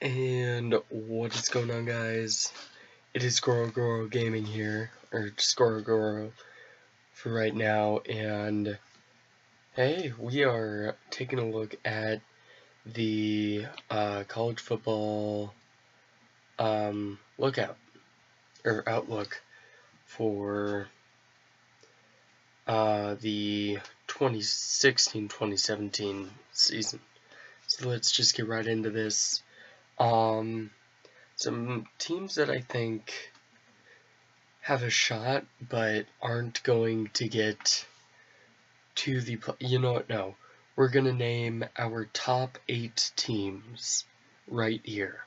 And what is going on, guys? It is Goro Gaming here, or just Goro for right now, and hey, we are taking a look at the college football outlook for the 2016-2017 season. So let's just get right into this. Some teams that I think have a shot, but aren't going to get to the you know what, no. We're going to name our top 8 teams right here.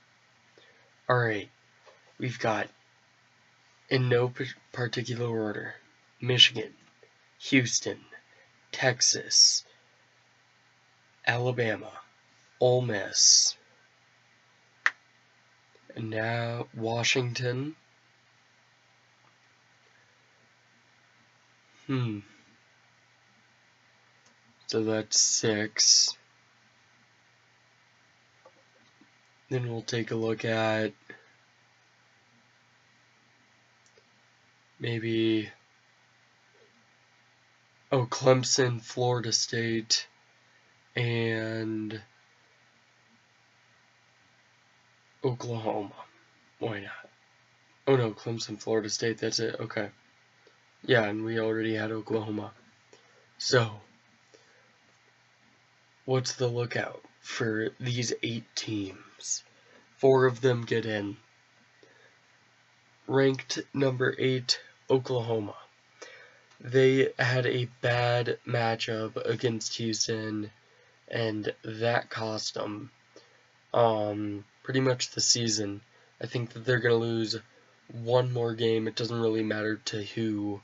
Alright, we've got, in no particular order, Michigan, Houston, Texas, Alabama, Ole Miss, and now Washington. So that's 6. Then we'll take a look at maybe Clemson, Florida State, and Oklahoma. Why not? Oh no, Clemson, Florida State, that's it. Okay. Yeah, and we already had Oklahoma. So, what's the lookout for these 8 teams? 4 of them get in. Ranked number 8, Oklahoma. They had a bad matchup against Houston, and that cost them pretty much the season. I think that they're going to lose one more game. It doesn't really matter to who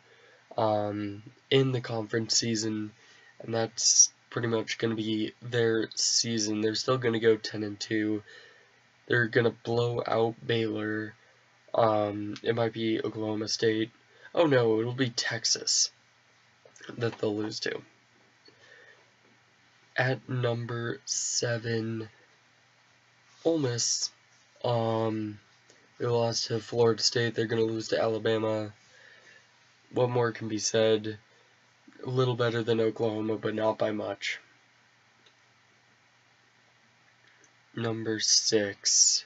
in the conference season, and that's pretty much going to be their season. They're still going to go 10-2. They're going to blow out Baylor. It might be Oklahoma State. Oh no, it'll be Texas that they'll lose to. At number 7, Ole Miss. They lost to Florida State. They're going to lose to Alabama. What more can be said? A little better than Oklahoma, but not by much. Number 6.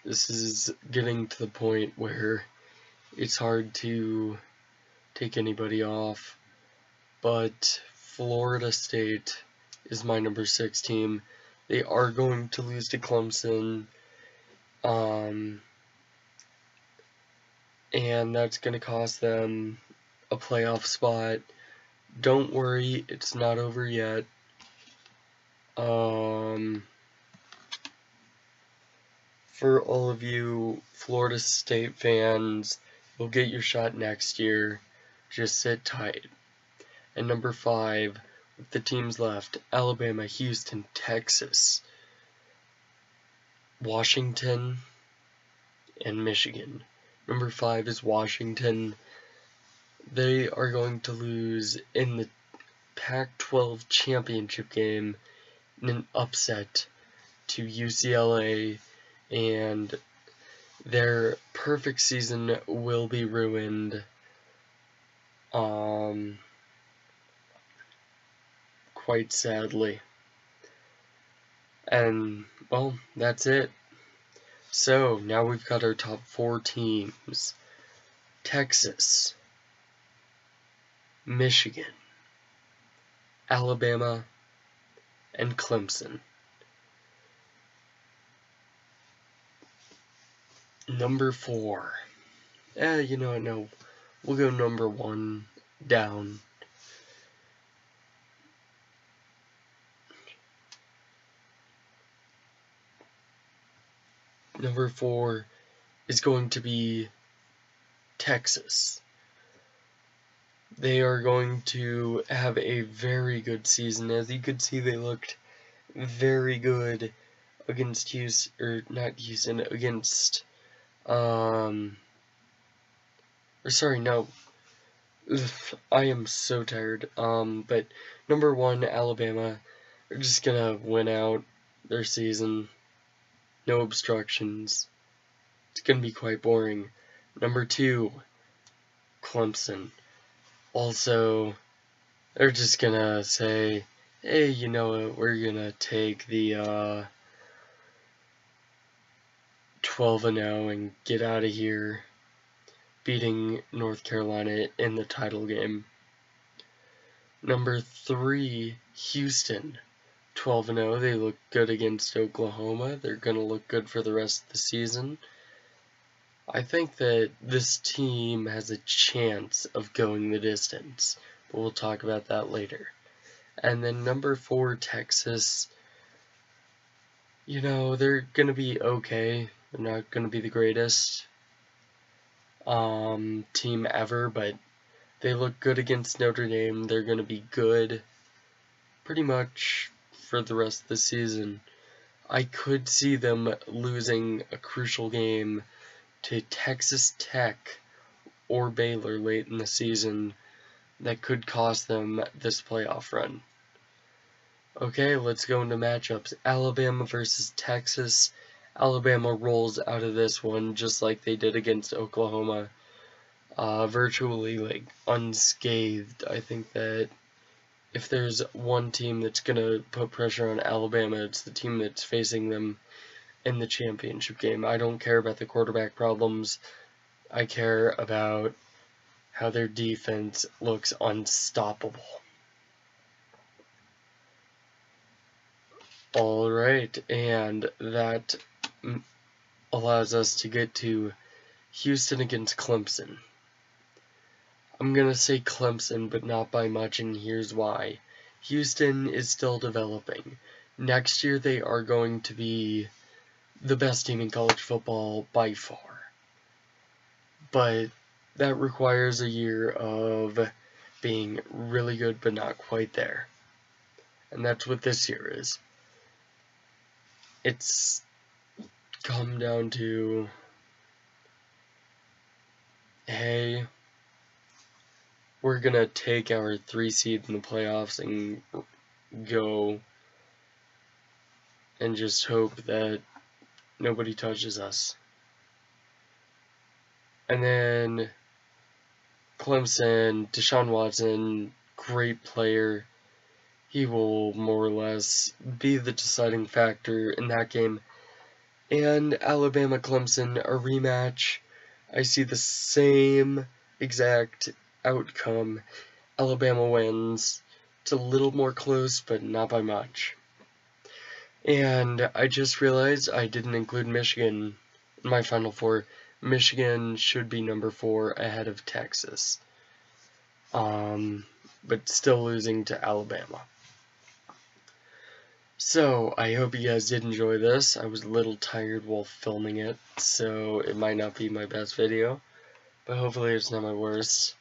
This is getting to the point where it's hard to take anybody off, but Florida State is my number 6 team. They are going to lose to Clemson, and that's going to cost them a playoff spot. Don't worry, it's not over yet. For all of you Florida State fans, you'll get your shot next year. Just sit tight. And number 5, with the teams left, Alabama, Houston, Texas, Washington, and Michigan. Number 5 is Washington. They are going to lose in the Pac-12 championship game in an upset to UCLA, and their perfect season will be ruined. Quite sadly. And, well, that's it. So, now we've got our top 4 teams. Texas, Michigan, Alabama, and Clemson. Number 4. You know what, no. We'll go number 1 down. Number 4 is going to be Texas. They are going to have a very good season. As you could see, they looked very good against against I am so tired. But number 1, Alabama. They're just gonna win out their season. No obstructions. It's gonna be quite boring. Number 2, Clemson. Also, they're just gonna say, hey, you know what, we're gonna take the 12-0 and get out of here, beating North Carolina in the title game. Number 3, Houston. 12-0. They look good against Oklahoma. They're going to look good for the rest of the season. I think that this team has a chance of going the distance, but we'll talk about that later. And then number 4, Texas. You know, they're going to be okay. They're not going to be the greatest team ever, but they look good against Notre Dame. They're going to be good pretty much for the rest of the season. I could see them losing a crucial game to Texas Tech or Baylor late in the season that could cost them this playoff run. Okay, let's go into matchups. Alabama versus Texas. Alabama rolls out of this one just like they did against Oklahoma. Virtually unscathed. I think that if there's one team that's going to put pressure on Alabama, it's the team that's facing them in the championship game. I don't care about the quarterback problems. I care about how their defense looks unstoppable. Alright, and that allows us to get to Houston against Clemson. I'm going to say Clemson, but not by much, and here's why. Houston is still developing. Next year, they are going to be the best team in college football by far. But that requires a year of being really good, but not quite there. And that's what this year is. It's come down to, hey, we're going to take our 3 seed in the playoffs and go and just hope that nobody touches us. And then Clemson, Deshaun Watson, great player. He will more or less be the deciding factor in that game. And Alabama-Clemson, a rematch. I see the same exact outcome. Alabama wins. It's a little more close, but not by much. And I just realized I didn't include Michigan in my Final Four. Michigan should be number 4 ahead of Texas. But still losing to Alabama. So, I hope you guys did enjoy this. I was a little tired while filming it, so it might not be my best video. But hopefully it's not my worst.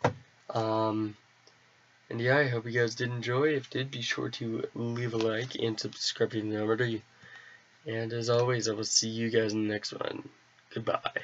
And yeah, I hope you guys did enjoy. If you did, be sure to leave a like and subscribe to the channel. And as always, I will see you guys in the next one. Goodbye.